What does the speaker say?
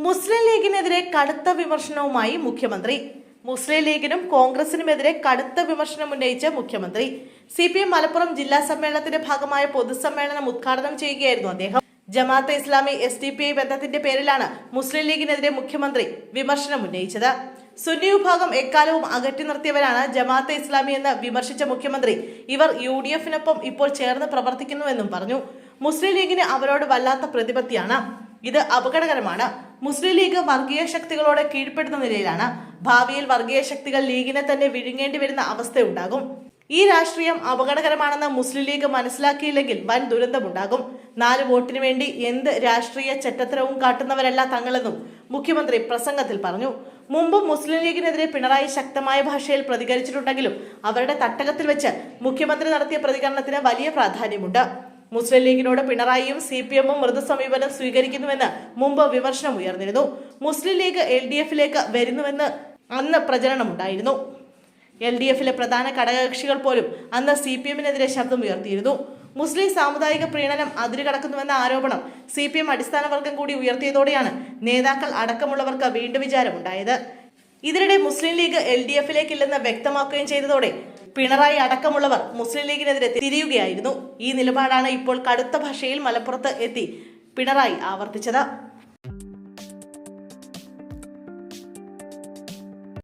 മുസ്ലിം ലീഗിനെതിരെ കടുത്ത വിമർശനവുമായി മുഖ്യമന്ത്രി. മുസ്ലിം ലീഗിനും കോൺഗ്രസിനുമെതിരെ കടുത്ത വിമർശനം ഉന്നയിച്ച മുഖ്യമന്ത്രി. CPM മലപ്പുറം ജില്ലാ സമ്മേളനത്തിന്റെ ഭാഗമായ പൊതുസമ്മേളനം ഉദ്ഘാടനം ചെയ്യുകയായിരുന്നു അദ്ദേഹം. ജമാഅത്തെ ഇസ്ലാമി SDPI ബന്ധത്തിന്റെ പേരിലാണ് മുസ്ലിം ലീഗിനെതിരെ മുഖ്യമന്ത്രി വിമർശനം ഉന്നയിച്ചത്. സുന്നി വിഭാഗം എക്കാലവും അകറ്റി നിർത്തിയവരാണ് ജമാഅത്തെ ഇസ്ലാമി എന്ന് വിമർശിച്ച മുഖ്യമന്ത്രി ഇവർ UDF-നൊപ്പം ഇപ്പോൾ ചേർന്ന് പ്രവർത്തിക്കുന്നുവെന്നും പറഞ്ഞു. മുസ്ലിം ലീഗിന് അവരോട് വല്ലാത്ത പ്രതിപത്തിയാണ്. ഇത് അപകടകരമാണ്. മുസ്ലിം ലീഗ് വർഗീയ ശക്തികളോട് കീഴ്പ്പെടുന്ന നിലയിലാണ്. ഭാവിയിൽ വർഗീയ ശക്തികൾ ലീഗിനെ തന്നെ വിഴുങ്ങേണ്ടി വരുന്ന അവസ്ഥയുണ്ടാകും. ഈ രാഷ്ട്രീയം അപകടകരമാണെന്ന് മുസ്ലിം ലീഗ് മനസ്സിലാക്കിയില്ലെങ്കിൽ വൻ ദുരന്തമുണ്ടാകും. 4 വോട്ടിന് വേണ്ടി എന്ത് രാഷ്ട്രീയ ചെറ്റത്തരവും കാട്ടുന്നവരല്ല തങ്ങളെന്നും മുഖ്യമന്ത്രി പ്രസംഗത്തിൽ പറഞ്ഞു. മുമ്പും മുസ്ലിം ലീഗിനെതിരെ പിണറായി ശക്തമായ ഭാഷയിൽ പ്രതികരിച്ചിട്ടുണ്ടെങ്കിലും അവരുടെ തട്ടകത്തിൽ വെച്ച് മുഖ്യമന്ത്രി നടത്തിയ പ്രതികരണത്തിന് വലിയ പ്രാധാന്യമുണ്ട്. മുസ്ലിം ലീഗിനോട് പിണറായിയും CPM-ഉം മൃദു സമീപനം സ്വീകരിക്കുന്നുവെന്ന് മുമ്പ് വിമർശനം ഉയർന്നിരുന്നു. മുസ്ലിം ലീഗ് LDF-ലേക്ക് വരുന്നുവെന്ന് അന്ന് പ്രചരണമുണ്ടായിരുന്നു. LDF-ലെ പ്രധാന ഘടകകക്ഷികൾ പോലും അന്ന് CPM-നെതിരെ ശബ്ദം ഉയർത്തിയിരുന്നു. മുസ്ലിം സാമുദായിക പ്രീണനം അതിരുകടക്കുന്നുവെന്ന ആരോപണം CPM അടിസ്ഥാന വർഗം കൂടി ഉയർത്തിയതോടെയാണ് നേതാക്കൾ അടക്കമുള്ളവർക്ക് വീണ്ടും വിചാരമുണ്ടായത്. ഇതിനിടെ മുസ്ലിം ലീഗ് LDF-ലേക്കില്ലെന്ന് വ്യക്തമാക്കുകയും ചെയ്തതോടെ പിണറായി അടക്കമുള്ളവർ മുസ്ലിം ലീഗിനെതിരെ തിരിയുകയായിരുന്നു. ഈ നിലപാടാണ് ഇപ്പോൾ കടുത്ത ഭാഷയിൽ മലപ്പുറത്ത് എത്തി പിണറായി ആവർത്തിച്ചത്.